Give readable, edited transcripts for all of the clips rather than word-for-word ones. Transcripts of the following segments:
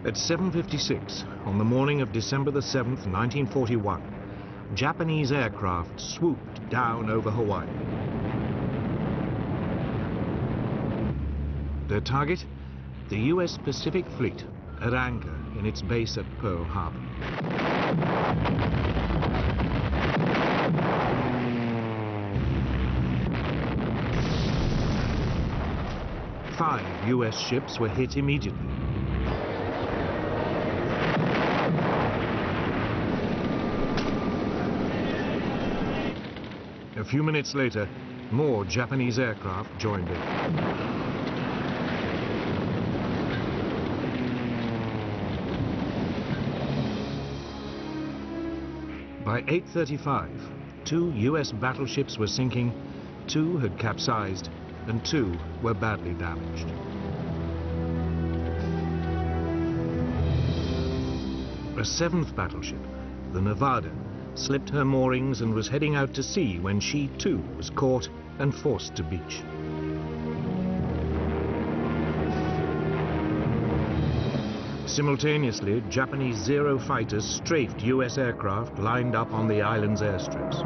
At 7:56 on the morning of December the 7th, 1941, Japanese aircraft swooped down over Hawaii. Their target? The US Pacific Fleet at anchor in its base at Pearl Harbor. Five US ships were hit immediately. A few minutes later, more Japanese aircraft joined in. By 8:35, 2 US battleships were sinking, 2 had capsized, and 2 were badly damaged. A 7th battleship, the Nevada, slipped her moorings and was heading out to sea when she too was caught and forced to beach. Simultaneously, Japanese Zero fighters strafed US aircraft lined up on the island's airstrips.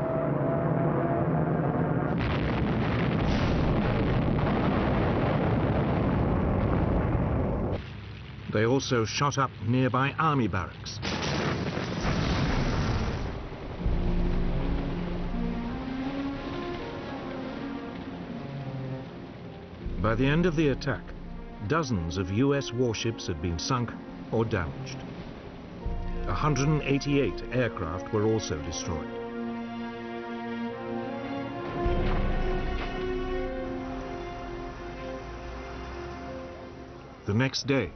They also shot up nearby army barracks. By the end of the attack, dozens of US warships had been sunk or damaged. 188 aircraft were also destroyed. The next day,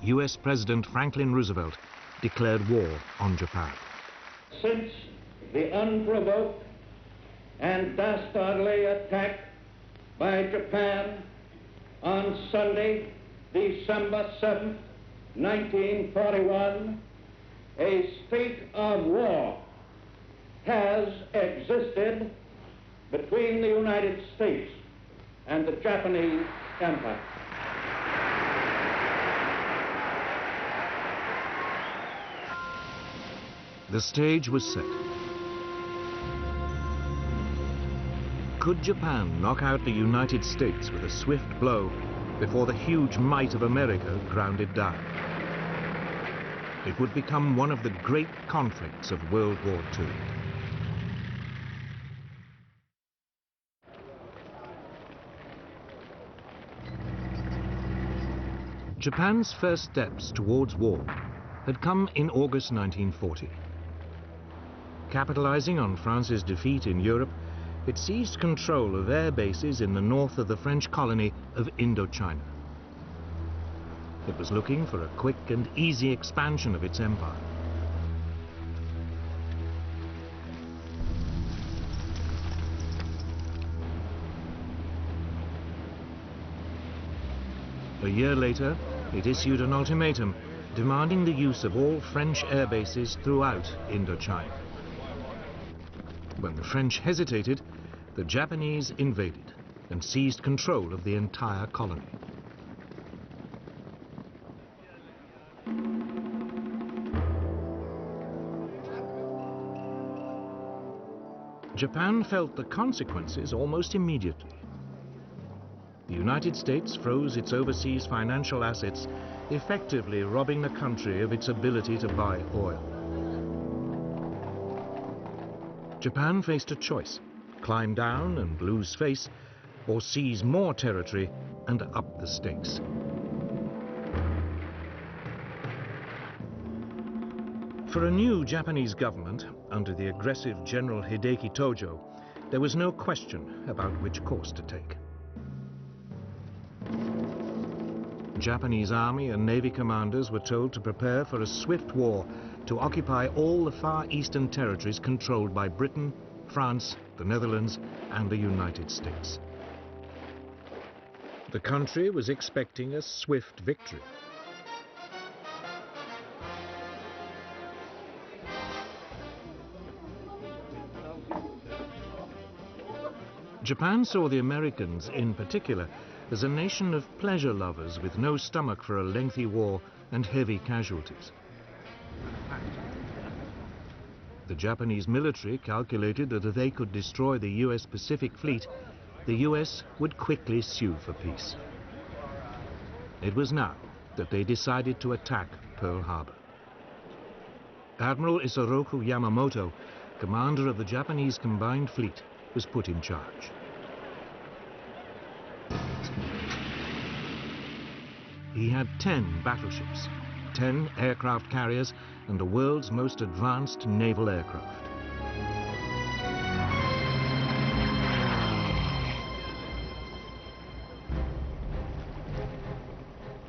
US President Franklin Roosevelt declared war on Japan. Since the unprovoked and dastardly attack by Japan on Sunday, December 7th, 1941, a state of war has existed between the United States and the Japanese Empire. The stage was set. Could Japan knock out the United States with a swift blow before the huge might of America ground it down? It would become one of the great conflicts of World War II. Japan's first steps towards war had come in August 1940. Capitalizing on France's defeat in Europe, it seized control of air bases in the north of the French colony of Indochina. It was looking for a quick and easy expansion of its empire. A year later, it issued an ultimatum demanding the use of all French air bases throughout Indochina. When the French hesitated, the Japanese invaded and seized control of the entire colony. Japan felt the consequences almost immediately. The United States froze its overseas financial assets, effectively robbing the country of its ability to buy oil. Japan faced a choice: climb down and lose face, or seize more territory and up the stakes. For a new Japanese government, under the aggressive General Hideki Tojo, there was no question about which course to take. Japanese army and navy commanders were told to prepare for a swift war to occupy all the far eastern territories controlled by Britain, France, the Netherlands, and the United States. The country was expecting a swift victory. Japan saw the Americans, in particular, as a nation of pleasure lovers with no stomach for a lengthy war and heavy casualties. The Japanese military calculated that if they could destroy the US Pacific Fleet, the US would quickly sue for peace. It was now that they decided to attack Pearl Harbor. Admiral Isoroku Yamamoto, commander of the Japanese Combined Fleet, was put in charge. He had 10 battleships, 10 aircraft carriers, and the world's most advanced naval aircraft.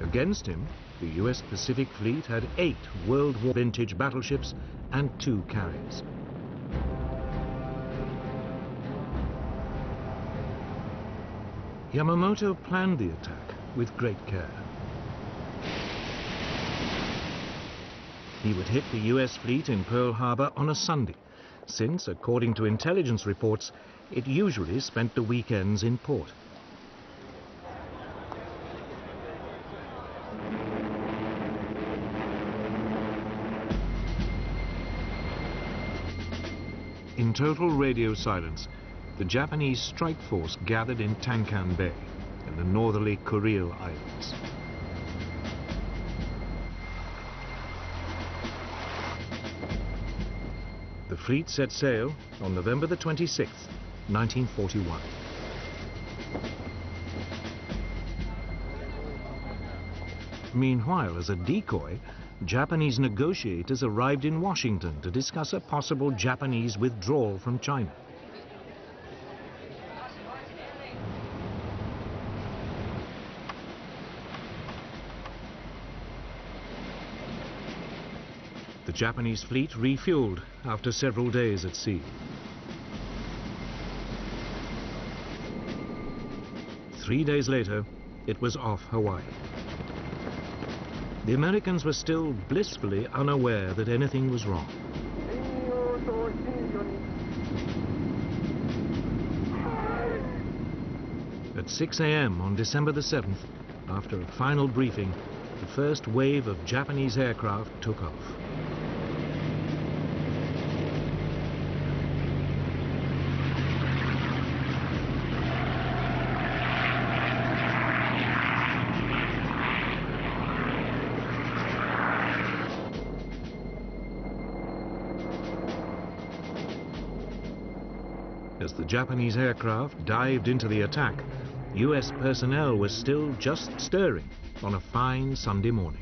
Against him, the US Pacific Fleet had 8 World War vintage battleships and 2 carriers. Yamamoto planned the attack with great care. He would hit the US fleet in Pearl Harbor on a Sunday, since, according to intelligence reports, it usually spent the weekends in port. In total radio silence, the Japanese strike force gathered in Tankan Bay, in the northerly Kuril Islands. The fleet set sail on November the 26th, 1941. Meanwhile, as a decoy, Japanese negotiators arrived in Washington to discuss a possible Japanese withdrawal from China. The Japanese fleet refueled after several days at sea. 3 days later, it was off Hawaii. The Americans were still blissfully unaware that anything was wrong. At 6 a.m. on December the 7th, after a final briefing, the first wave of Japanese aircraft took off. As the Japanese aircraft dived into the attack, US personnel were still just stirring on a fine Sunday morning.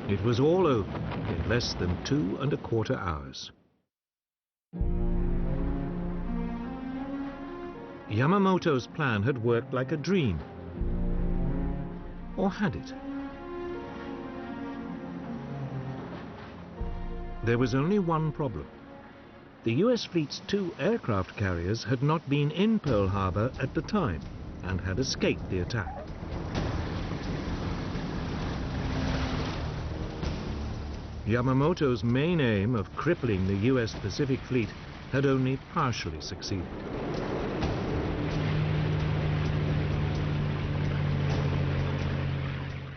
It was all over in less than 2¼ hours. Yamamoto's plan had worked like a dream. Or had it? There was only one problem. The US fleet's 2 aircraft carriers had not been in Pearl Harbor at the time and had escaped the attack. Yamamoto's main aim of crippling the US Pacific Fleet had only partially succeeded.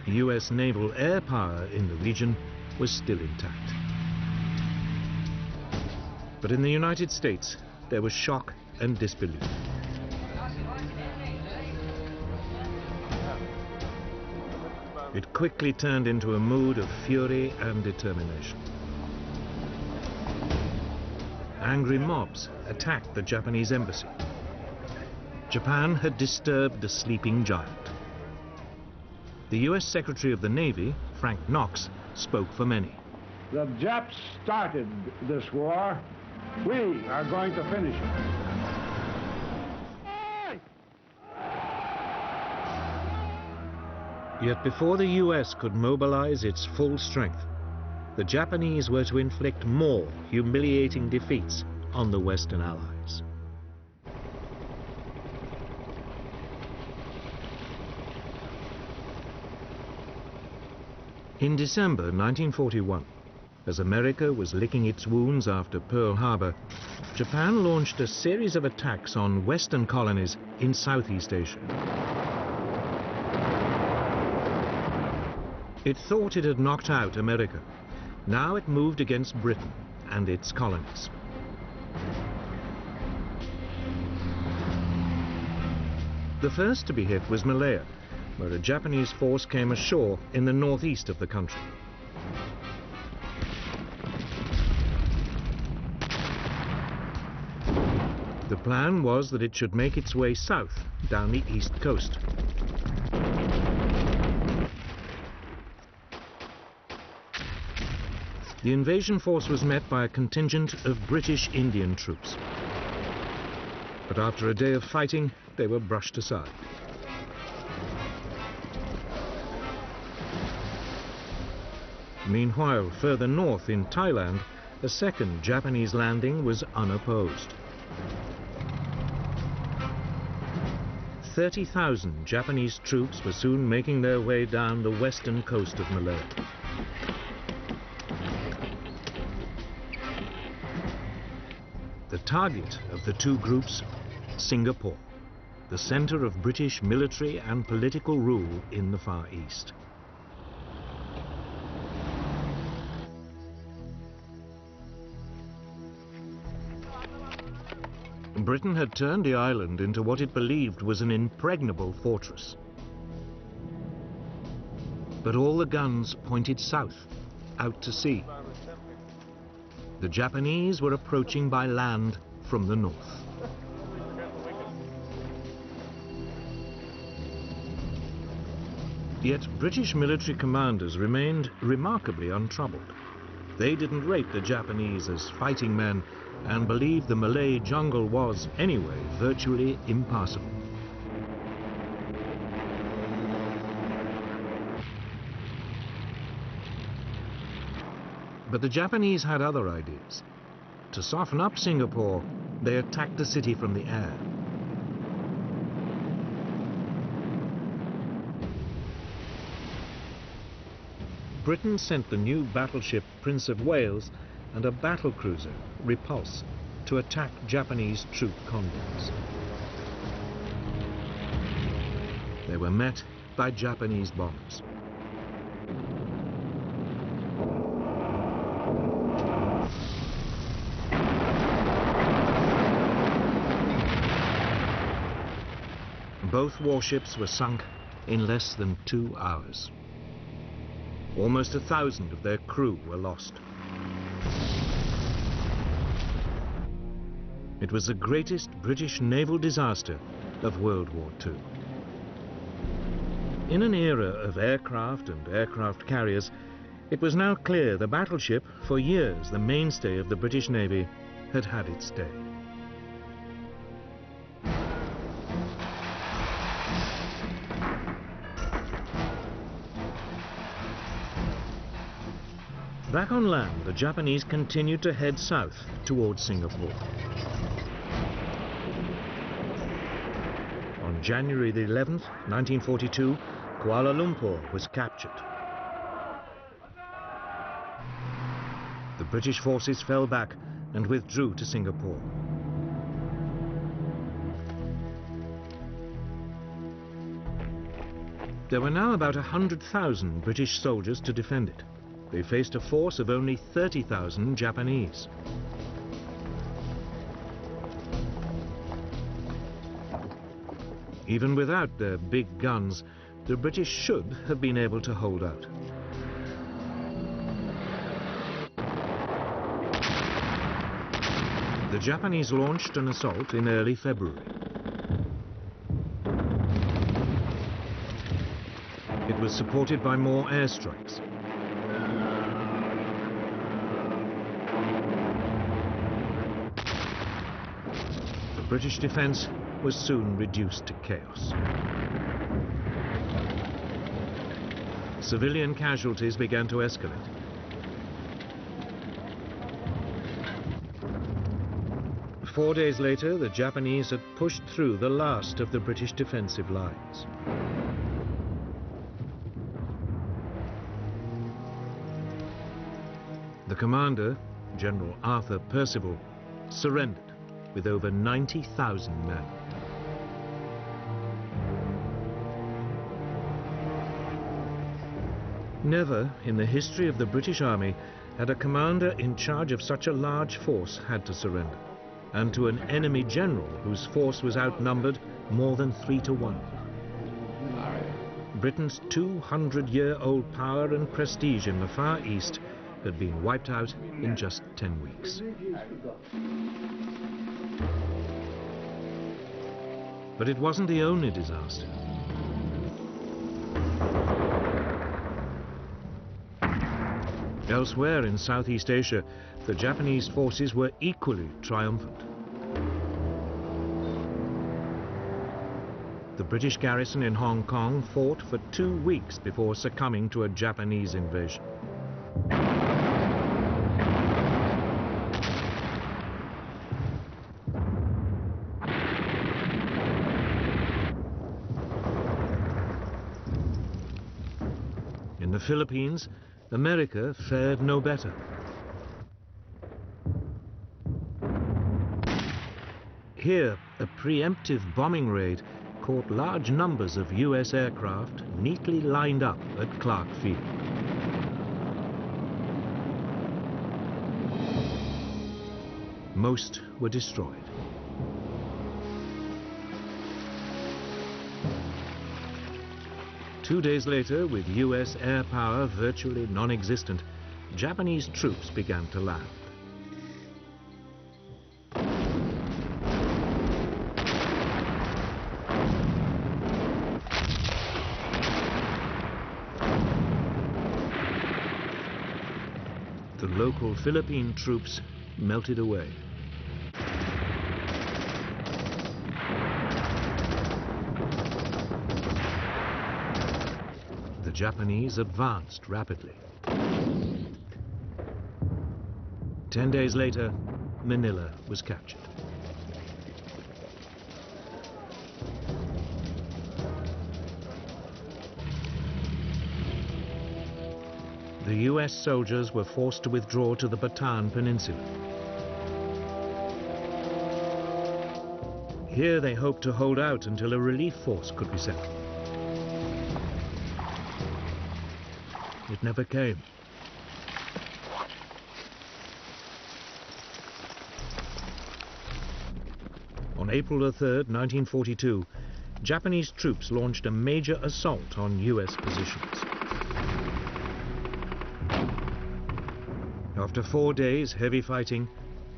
US naval air power in the region was still intact. But in the United States, there was shock and disbelief. It quickly turned into a mood of fury and determination. Angry mobs attacked the Japanese embassy. Japan had disturbed the sleeping giant. The US Secretary of the Navy, Frank Knox, spoke for many. The Japs started this war. We are going to finish it. Yet before the US could mobilize its full strength, the Japanese were to inflict more humiliating defeats on the Western Allies. In December 1941, as America was licking its wounds after Pearl Harbor, Japan launched a series of attacks on Western colonies in Southeast Asia. It thought it had knocked out America. Now it moved against Britain and its colonies. The first to be hit was Malaya, where a Japanese force came ashore in the northeast of the country. The plan was that it should make its way south down the east coast. The invasion force was met by a contingent of British Indian troops. But after a day of fighting, they were brushed aside. Meanwhile, further north in Thailand, a second Japanese landing was unopposed. 30,000 Japanese troops were soon making their way down the western coast of Malaya. The target of the two groups, Singapore, the center of British military and political rule in the Far East. Britain had turned the island into what it believed was an impregnable fortress. But all the guns pointed south, out to sea. The Japanese were approaching by land from the north. Yet British military commanders remained remarkably untroubled. They didn't rate the Japanese as fighting men and believed the Malay jungle was, anyway, virtually impassable. But the Japanese had other ideas. To soften up Singapore, they attacked the city from the air. Britain sent the new battleship Prince of Wales and a battlecruiser, Repulse, to attack Japanese troop convoys. They were met by Japanese bombers. Both warships were sunk in less than 2 hours. Almost 1,000 of their crew were lost. It was the greatest British naval disaster of World War II. In an era of aircraft and aircraft carriers, it was now clear the battleship, for years the mainstay of the British Navy, had had its day. Back on land, the Japanese continued to head south towards Singapore. On January the 11th, 1942, Kuala Lumpur was captured. The British forces fell back and withdrew to Singapore. There were now about 100,000 British soldiers to defend it. They faced a force of only 30,000 Japanese. Even without their big guns, the British should have been able to hold out. The Japanese launched an assault in early February. It was supported by more airstrikes. The British defense was soon reduced to chaos. Civilian casualties began to escalate. Four days later, the Japanese had pushed through the last of the British defensive lines. commander, General Arthur Percival, surrendered with over 90,000 men. Never in the history of the British Army had a commander in charge of such a large force had to surrender, and to an enemy general whose force was outnumbered more than 3 to 1. Britain's 200-year-old power and prestige in the Far East had been wiped out in just 10 weeks. But it wasn't the only disaster. Elsewhere in Southeast Asia, the Japanese forces were equally triumphant. The British garrison in Hong Kong fought for 2 weeks before succumbing to a Japanese invasion. In the Philippines, America fared no better. Here, a preemptive bombing raid caught large numbers of US aircraft neatly lined up at Clark Field. Most were destroyed. Two days later, with US air power virtually non-existent, Japanese troops began to land. The local Philippine troops melted away. The Japanese advanced rapidly. 10 days later, Manila was captured. The US soldiers were forced to withdraw to the Bataan Peninsula. Here they hoped to hold out until a relief force could be sent. It never came. On April 3rd, 1942, Japanese troops launched a major assault on US positions. After 4 days' heavy fighting,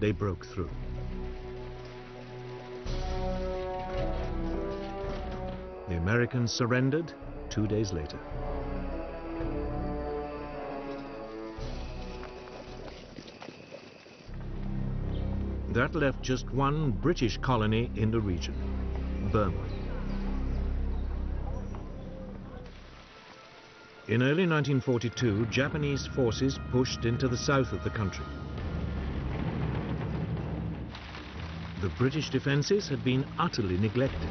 they broke through. The Americans surrendered 2 days later. That left just one British colony in the region, Burma. In early 1942, Japanese forces pushed into the south of the country. The British defences had been utterly neglected.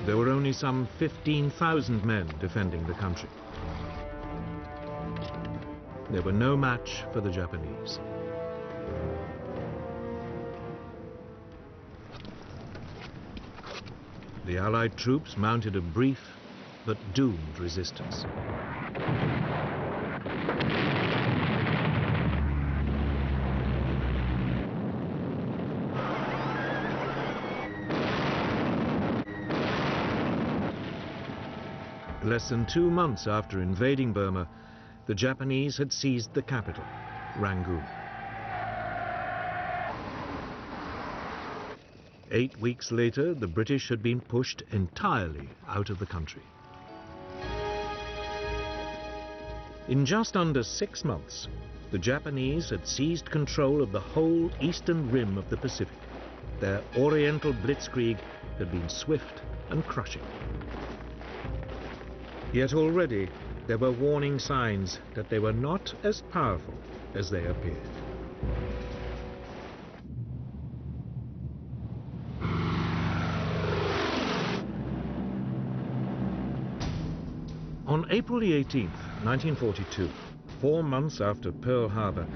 There were only some 15,000 men defending the country. They were no match for the Japanese. The Allied troops mounted a brief but doomed resistance. Less than 2 months after invading Burma, the Japanese had seized the capital, Rangoon. 8 weeks later, the British had been pushed entirely out of the country. In just under 6 months, the Japanese had seized control of the whole eastern rim of the Pacific. Their Oriental blitzkrieg had been swift and crushing. Yet already there were warning signs that they were not as powerful as they appeared. On April the 18th, 1942, 4 months after Pearl Harbor,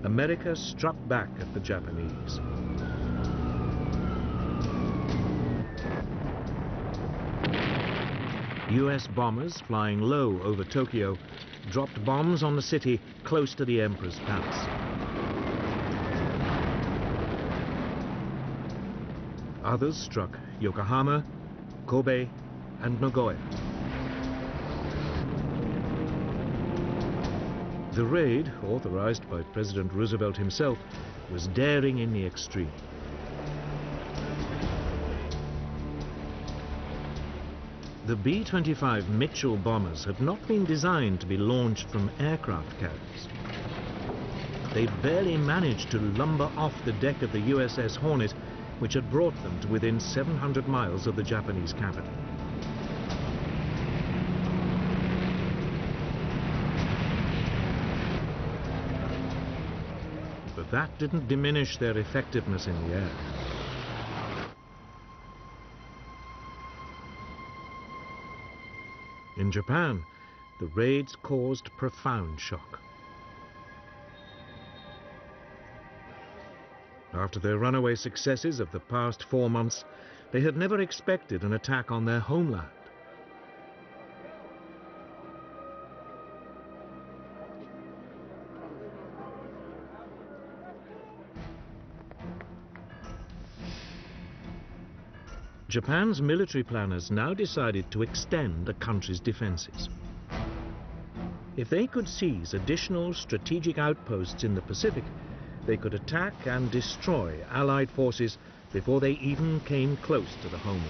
America struck back at the Japanese. US bombers flying low over Tokyo dropped bombs on the city close to the Emperor's palace. Others struck Yokohama, Kobe, and Nagoya. The raid, authorized by President Roosevelt himself, was daring in the extreme. The B-25 Mitchell bombers had not been designed to be launched from aircraft carriers. They barely managed to lumber off the deck of the USS Hornet, which had brought them to within 700 miles of the Japanese capital. But that didn't diminish their effectiveness in the air. In Japan, the raids caused profound shock. After their runaway successes of the past 4 months, they had never expected an attack on their homeland. Japan's military planners now decided to extend the country's defenses. If they could seize additional strategic outposts in the Pacific, they could attack and destroy Allied forces before they even came close to the homeland.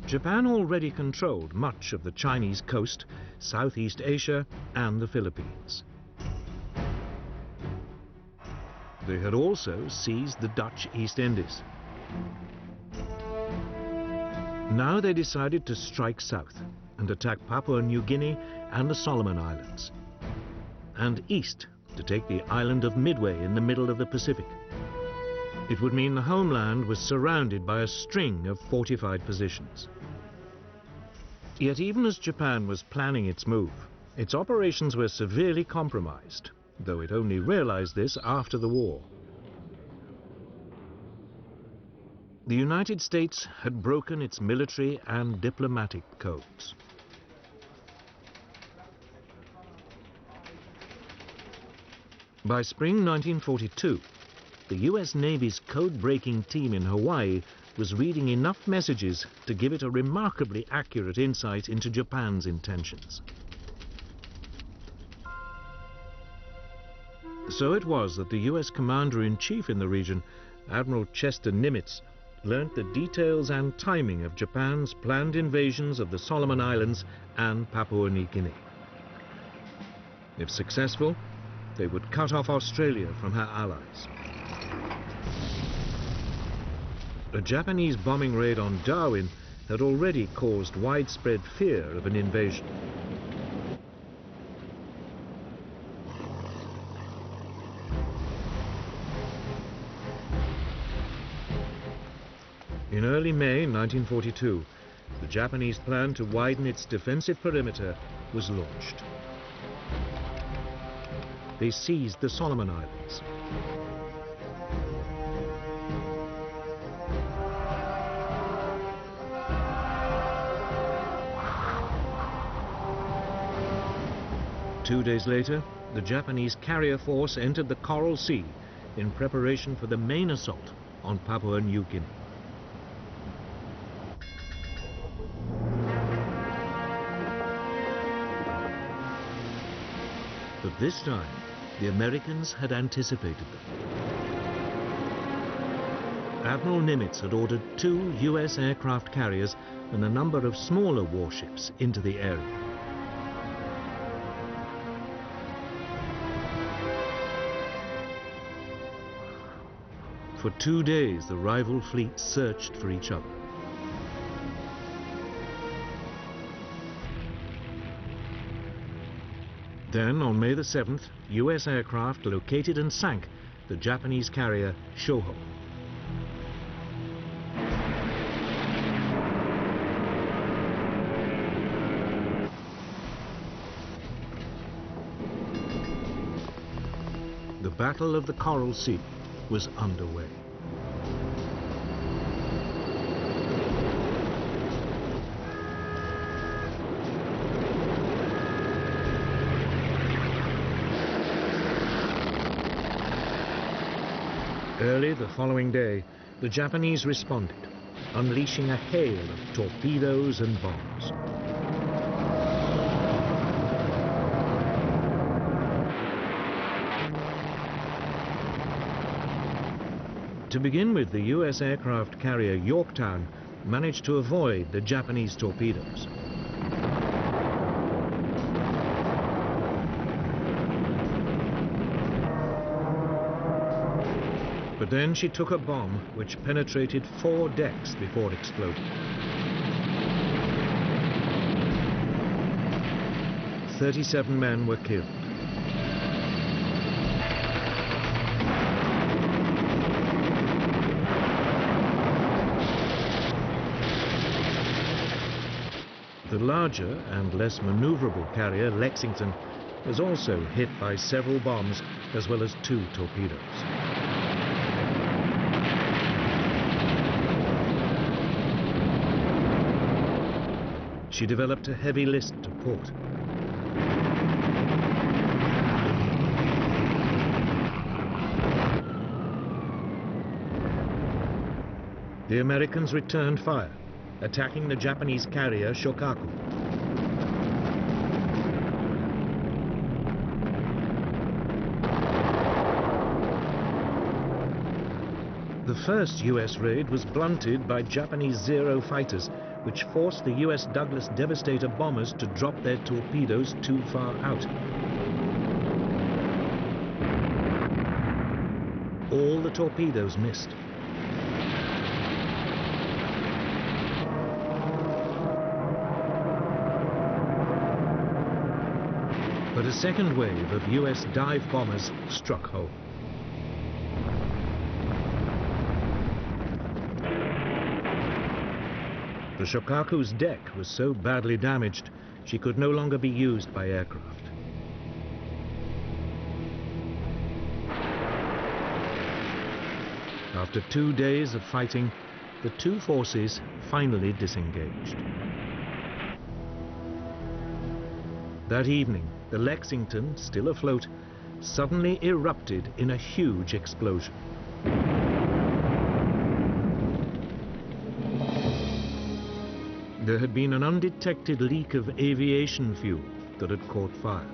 Japan already controlled much of the Chinese coast, Southeast Asia, and the Philippines. They had also seized the Dutch East Indies. Now they decided to strike south and attack Papua New Guinea and the Solomon Islands, and east to take the island of Midway in the middle of the Pacific. It would mean the homeland was surrounded by a string of fortified positions. Yet even as Japan was planning its move, its operations were severely compromised, though it only realized this after the war. The United States had broken its military and diplomatic codes. By spring 1942, the US Navy's code-breaking team in Hawaii was reading enough messages to give it a remarkably accurate insight into Japan's intentions. So it was that the US Commander-in-Chief in the region, Admiral Chester Nimitz, learnt the details and timing of Japan's planned invasions of the Solomon Islands and Papua New Guinea. If successful, they would cut off Australia from her allies. A Japanese bombing raid on Darwin had already caused widespread fear of an invasion. In early May 1942, the Japanese plan to widen its defensive perimeter was launched. They seized the Solomon Islands. Two days later, the Japanese carrier force entered the Coral Sea in preparation for the main assault on Papua New Guinea. But this time, the Americans had anticipated them. Admiral Nimitz had ordered 2 US aircraft carriers and a number of smaller warships into the area. For 2 days, the rival fleets searched for each other. Then, on May the 7th, US aircraft located and sank the Japanese carrier Shoho. The Battle of the Coral Sea was underway. Early the following day, the Japanese responded, unleashing a hail of torpedoes and bombs. To begin with, the U.S. aircraft carrier Yorktown managed to avoid the Japanese torpedoes. But then she took a bomb which penetrated 4 decks before exploding. 37 men were killed. The larger and less maneuverable carrier Lexington was also hit by several bombs as well as 2 torpedoes. She developed a heavy list to port. The Americans returned fire, attacking the Japanese carrier Shokaku. The first U.S. raid was blunted by Japanese Zero fighters, which forced the U.S. Douglas Devastator bombers to drop their torpedoes too far out. All the torpedoes missed. But a second wave of U.S. dive bombers struck home. The Shokaku's deck was so badly damaged, she could no longer be used by aircraft. After 2 days of fighting, the 2 forces finally disengaged. That evening, the Lexington, still afloat, suddenly erupted in a huge explosion. There had been an undetected leak of aviation fuel that had caught fire.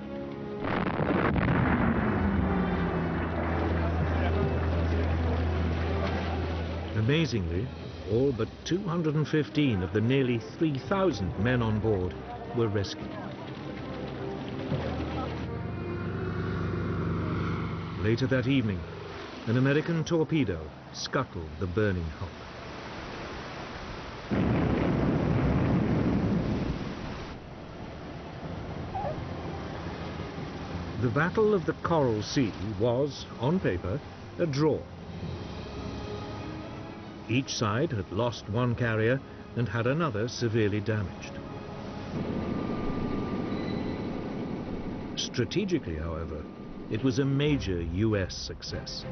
Amazingly, all but 215 of the nearly 3,000 men on board were rescued. Later that evening, an American torpedo scuttled the burning hull. The Battle of the Coral Sea was, on paper, a draw. Each side had lost 1 carrier and had another severely damaged. Strategically, however, it was a major U.S. success.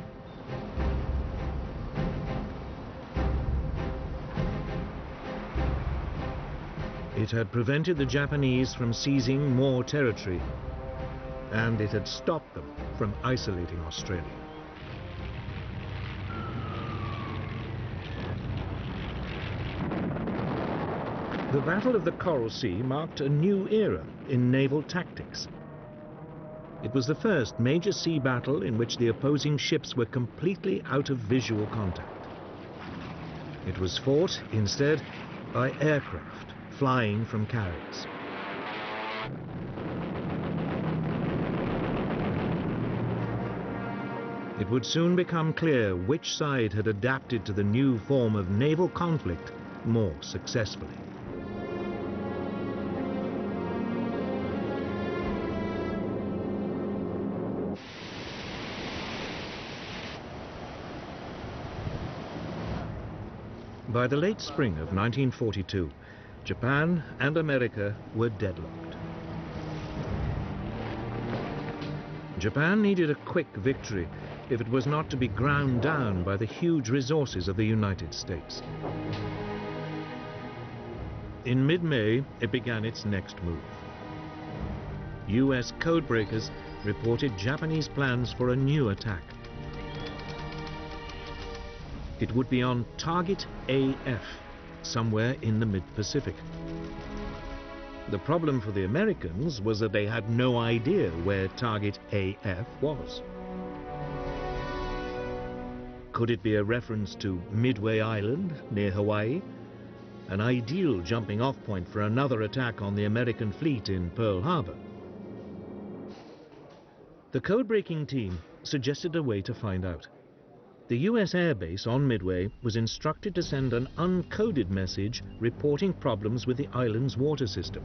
It had prevented the Japanese from seizing more territory, and it had stopped them from isolating Australia. The Battle of the Coral Sea marked a new era in naval tactics. It was the first major sea battle in which the opposing ships were completely out of visual contact. It was fought, instead, by aircraft flying from carriers. It would soon become clear which side had adapted to the new form of naval conflict more successfully. By the late spring of 1942, Japan and America were deadlocked. Japan needed a quick victory if it was not to be ground down by the huge resources of the United States. In mid-May, it began its next move. US codebreakers reported Japanese plans for a new attack. It would be on Target AF, somewhere in the mid-Pacific. The problem for the Americans was that they had no idea where Target AF was. Could it be a reference to Midway Island near Hawaii? An ideal jumping-off point for another attack on the American fleet in Pearl Harbor. The code-breaking team suggested a way to find out. The US airbase on Midway was instructed to send an uncoded message reporting problems with the island's water system.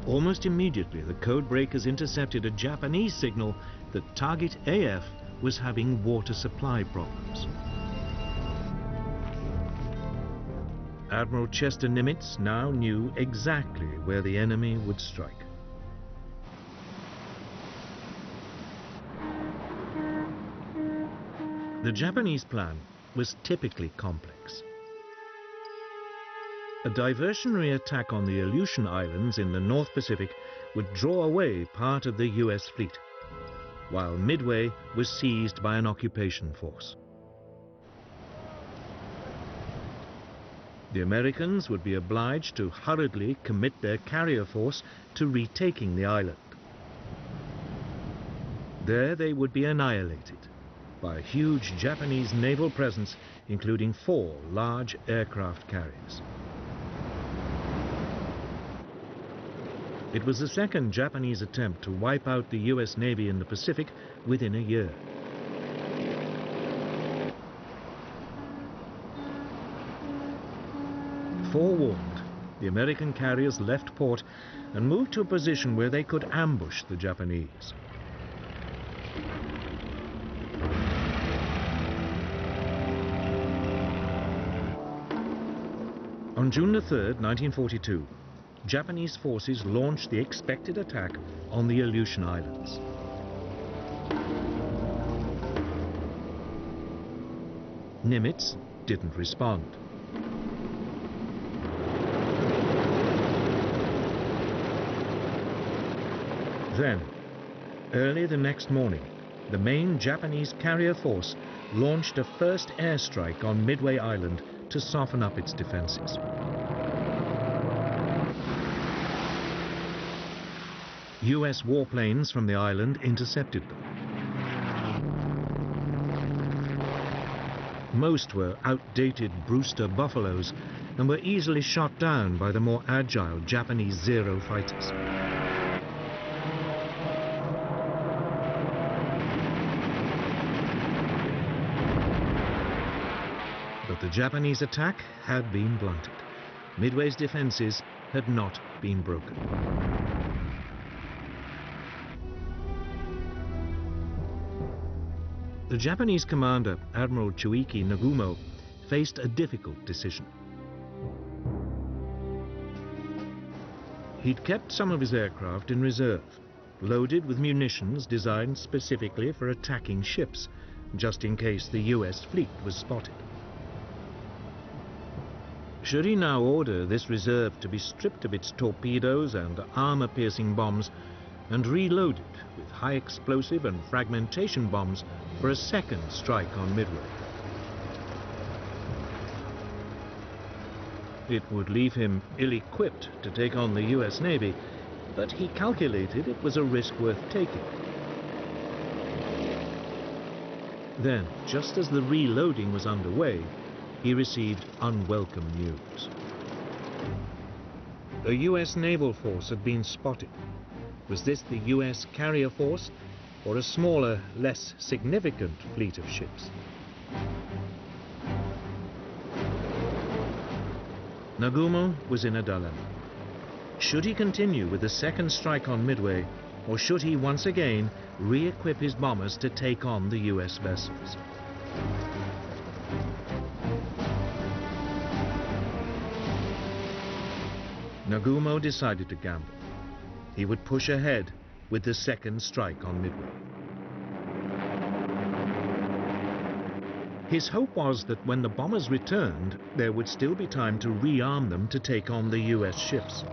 Almost immediately, the code breakers intercepted a Japanese signal that Target AF was having water supply problems. Admiral Chester Nimitz now knew exactly where the enemy would strike. The Japanese plan was typically complex. A diversionary attack on the Aleutian Islands in the North Pacific would draw away part of the US fleet, while Midway was seized by an occupation force. The Americans would be obliged to hurriedly commit their carrier force to retaking the island. There they would be annihilated by a huge Japanese naval presence, including 4 large aircraft carriers. It was the second Japanese attempt to wipe out the US Navy in the Pacific within a year. Forewarned, the American carriers left port and moved to a position where they could ambush the Japanese. On June the 3rd, 1942, Japanese forces launched the expected attack on the Aleutian Islands. Nimitz didn't respond. Then, early the next morning, the main Japanese carrier force launched a first airstrike on Midway Island to soften up its defenses. US warplanes from the island intercepted them. Most were outdated Brewster Buffaloes and were easily shot down by the more agile Japanese Zero fighters. But the Japanese attack had been blunted. Midway's defenses had not been broken. The Japanese commander, Admiral Chuiki Nagumo, faced a difficult decision. He'd kept some of his aircraft in reserve, loaded with munitions designed specifically for attacking ships, just in case the US fleet was spotted. Should he now order this reserve to be stripped of its torpedoes and armor-piercing bombs and reloaded with high explosive and fragmentation bombs for a second strike on Midway? It would leave him ill-equipped to take on the US Navy, but he calculated it was a risk worth taking. Then, just as the reloading was underway, he received unwelcome news. A US naval force had been spotted. Was this the US carrier force or a smaller, less significant fleet of ships? Nagumo was in a dilemma. Should he continue with the second strike on Midway, or should he once again re-equip his bombers to take on the US vessels? Nagumo decided to gamble. He would push ahead with the second strike on Midway. His hope was that when the bombers returned, there would still be time to rearm them to take on the US ships.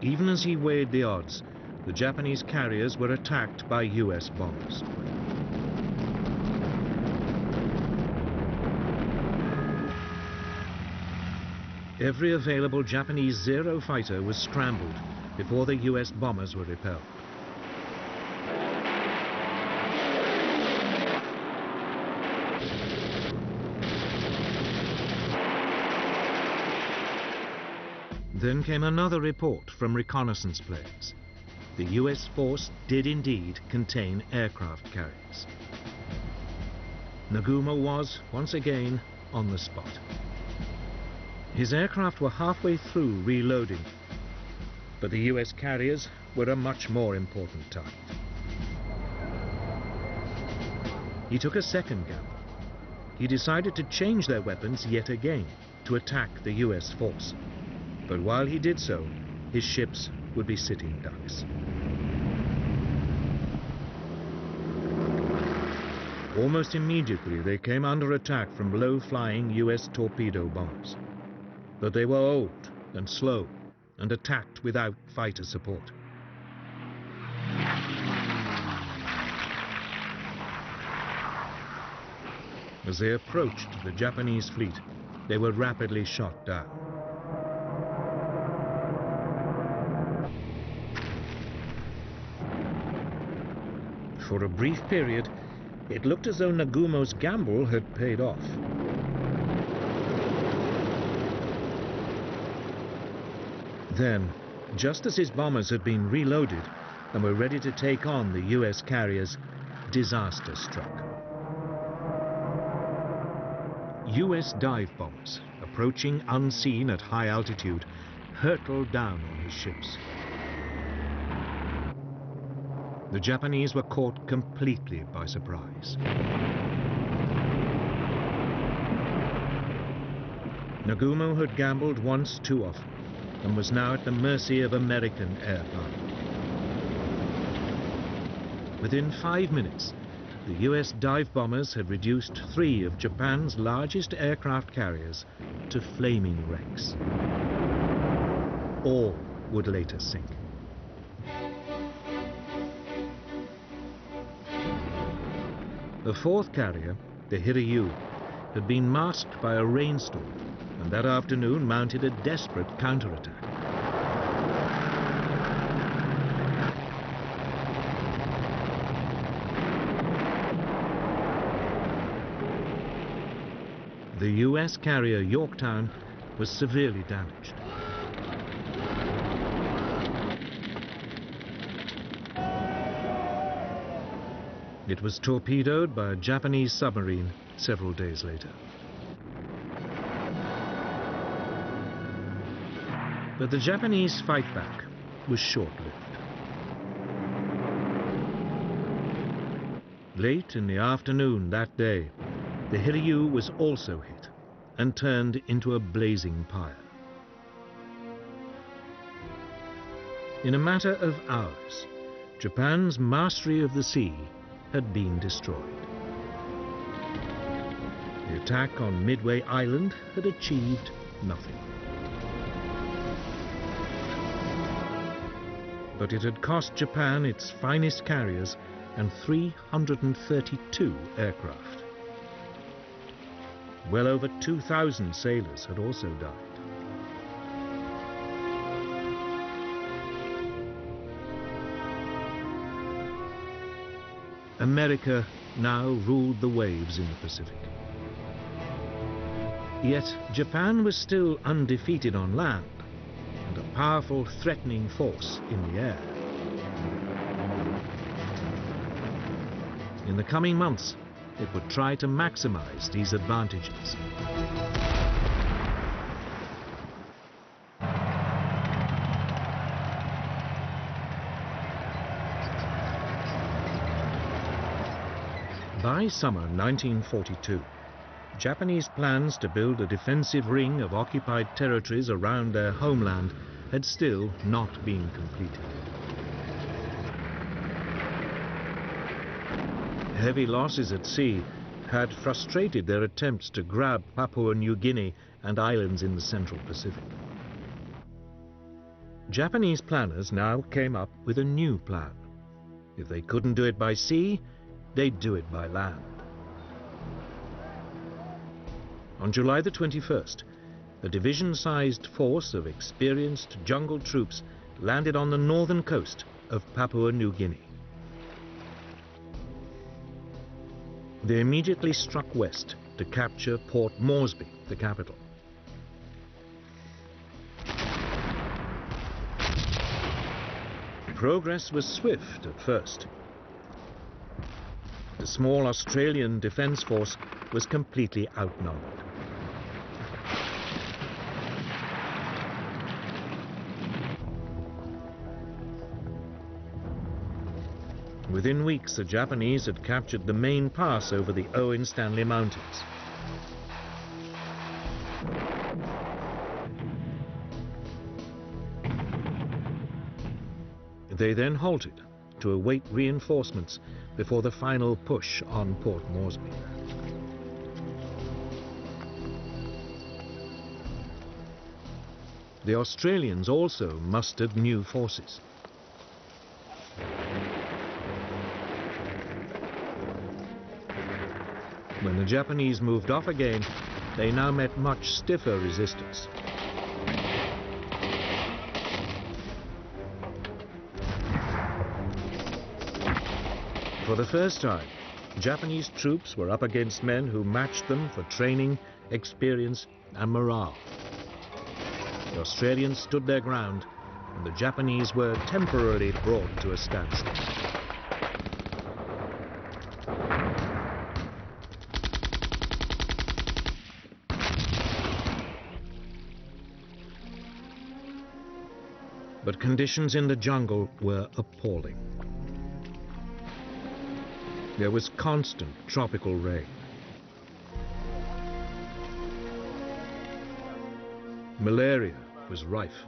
Even as he weighed the odds, the Japanese carriers were attacked by US bombers. Every available Japanese Zero fighter was scrambled before the US bombers were repelled. Then came another report from reconnaissance planes. The US force did indeed contain aircraft carriers. Nagumo was, once again, on the spot. His aircraft were halfway through reloading, but the US carriers were a much more important target. He took a second gamble. He decided to change their weapons yet again to attack the US force. But while he did so, his ships would be sitting ducks. Almost immediately, they came under attack from low-flying US torpedo bombers. But they were old and slow and attacked without fighter support. As they approached the Japanese fleet, they were rapidly shot down. For a brief period, it looked as though Nagumo's gamble had paid off. Then, just as his bombers had been reloaded and were ready to take on the US carriers, disaster struck. US dive bombers, approaching unseen at high altitude, hurtled down on his ships. The Japanese were caught completely by surprise. Nagumo had gambled once too often and was now at the mercy of American air power. Within 5 minutes, the US dive bombers had reduced 3 of Japan's largest aircraft carriers to flaming wrecks. All would later sink. The fourth carrier, the Hiryu, had been masked by a rainstorm and that afternoon mounted a desperate counterattack. The US carrier Yorktown was severely damaged. It was torpedoed by a Japanese submarine several days later. But the Japanese fight back was short-lived. Late in the afternoon that day, the Hiryu was also hit and turned into a blazing pyre. In a matter of hours, Japan's mastery of the sea had been destroyed. The attack on Midway Island had achieved nothing. But it had cost Japan its finest carriers and 332 aircraft. Well over 2,000 sailors had also died. America now ruled the waves in the Pacific. Yet Japan was still undefeated on land and a powerful threatening force in the air. In the coming months, it would try to maximize these advantages. By summer 1942, Japanese plans to build a defensive ring of occupied territories around their homeland had still not been completed. Heavy losses at sea had frustrated their attempts to grab Papua New Guinea and islands in the Central Pacific. Japanese planners now came up with a new plan. If they couldn't do it by sea, they'd do it by land. On July the 21st, a division-sized force of experienced jungle troops landed on the northern coast of Papua New Guinea. They immediately struck west to capture Port Moresby, the capital. Progress was swift at first. The small Australian defence force was completely outnumbered. Within weeks, the Japanese had captured the main pass over the Owen Stanley Mountains. They then halted to await reinforcements before the final push on Port Moresby. The Australians also mustered new forces. When the Japanese moved off again, they now met much stiffer resistance. For the first time, Japanese troops were up against men who matched them for training, experience, and morale. The Australians stood their ground, and the Japanese were temporarily brought to a standstill. But conditions in the jungle were appalling. There was constant tropical rain. Malaria was rife.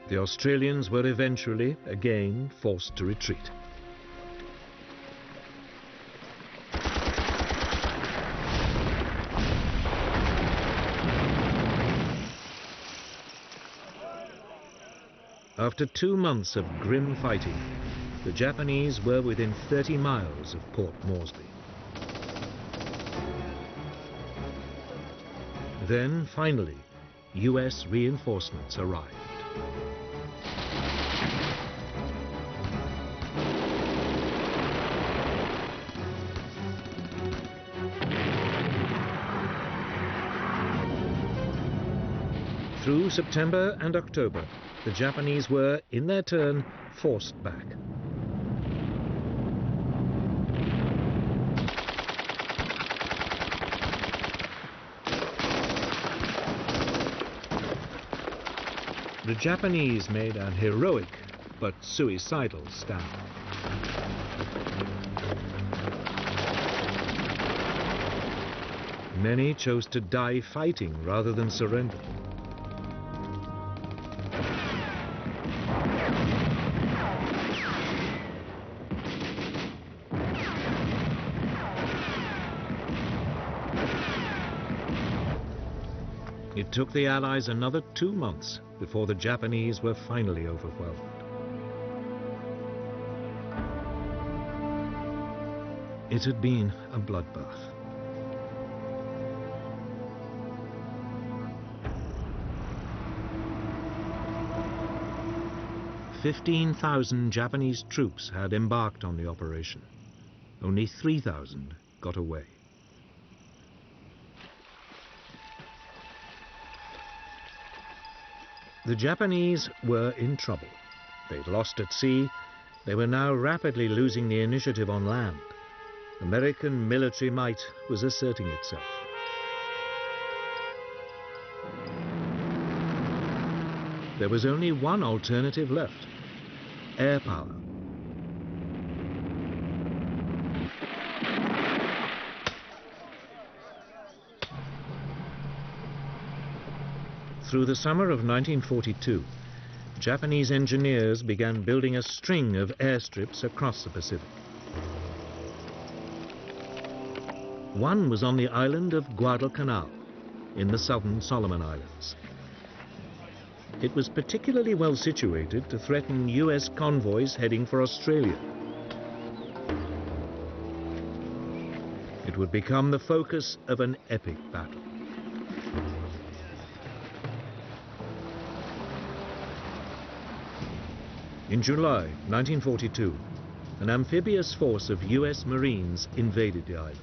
The Australians were eventually again forced to retreat. After 2 months of grim fighting, the Japanese were within 30 miles of Port Moresby. Then, finally, US reinforcements arrived. Through September and October, the Japanese were, in their turn, forced back. The Japanese made an heroic but suicidal stand. Many chose to die fighting rather than surrender. It took the Allies another 2 months before the Japanese were finally overwhelmed. It had been a bloodbath. "15,000 Japanese troops had embarked on the operation. Only 3,000 got away. The Japanese were in trouble. They'd lost at sea. They were now rapidly losing the initiative on land. American military might was asserting itself. There was only one alternative left: air power. Through the summer of 1942, Japanese engineers began building a string of airstrips across the Pacific. One was on the island of Guadalcanal, in the southern Solomon Islands. It was particularly well situated to threaten US convoys heading for Australia. It would become the focus of an epic battle. In July 1942, an amphibious force of US Marines invaded the island.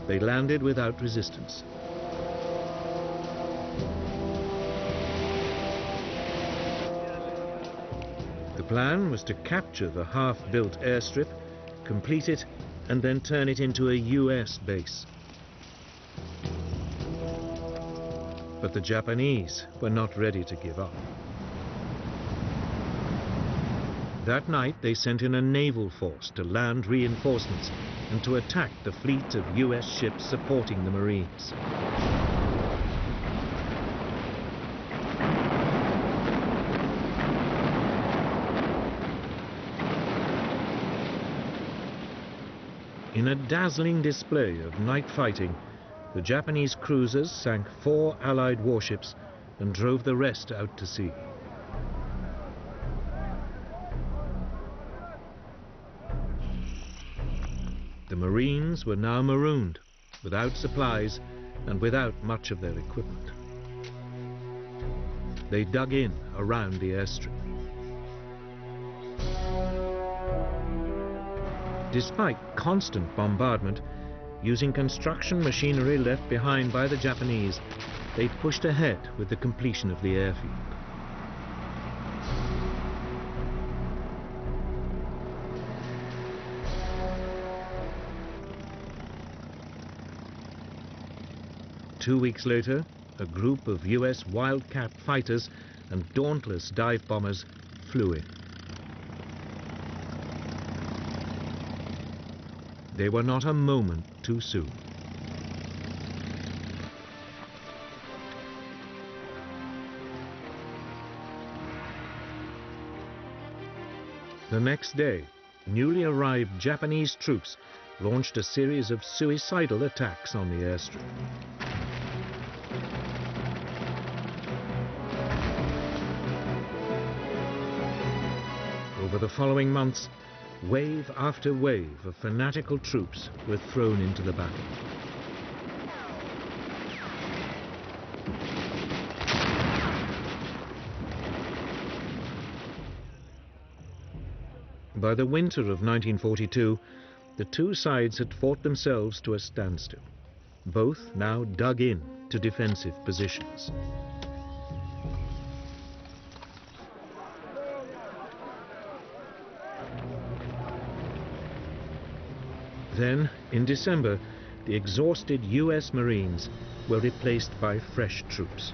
They landed without resistance. The plan was to capture the half-built airstrip, complete it, and then turn it into a US base. But the Japanese were not ready to give up. That night they sent in a naval force to land reinforcements and to attack the fleet of US ships supporting the Marines. In a dazzling display of night fighting, the Japanese cruisers sank 4 Allied warships and drove the rest out to sea. The Marines were now marooned, without supplies and without much of their equipment. They dug in around the airstrip. Despite constant bombardment, using construction machinery left behind by the Japanese, they pushed ahead with the completion of the airfield. Two weeks later, a group of US Wildcat fighters and dauntless dive bombers flew in. They were not a moment too soon. The next day, newly arrived Japanese troops launched a series of suicidal attacks on the airstrip. Over the following months, wave after wave of fanatical troops were thrown into the battle. By the winter of 1942, the two sides had fought themselves to a standstill. Both now dug in to defensive positions. Then, in December, the exhausted US Marines were replaced by fresh troops.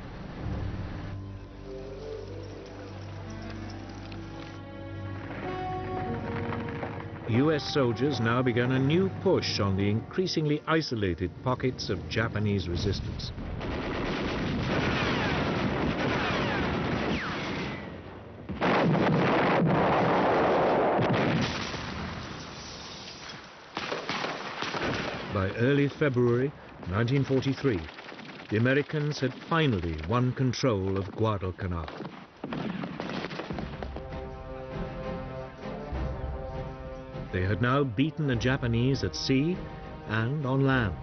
US soldiers now began a new push on the increasingly isolated pockets of Japanese resistance. By early February 1943, the Americans had finally won control of Guadalcanal. They had now beaten the Japanese at sea and on land.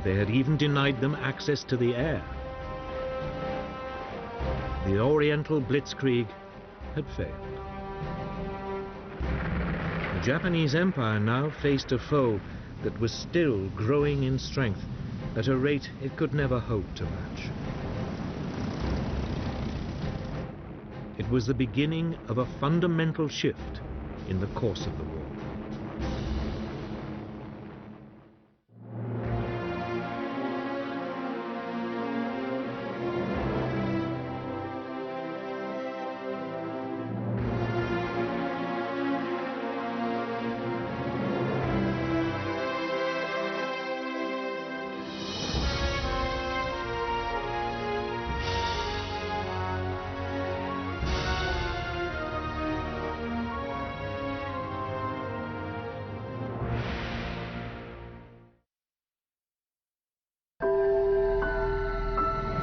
They had even denied them access to the air. The Oriental Blitzkrieg had failed. The Japanese Empire now faced a foe that was still growing in strength at a rate it could never hope to match. It was the beginning of a fundamental shift in the course of the war.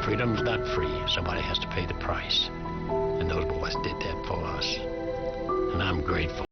Freedom's not free. Somebody has to pay the price. And those boys did that for us. And I'm grateful.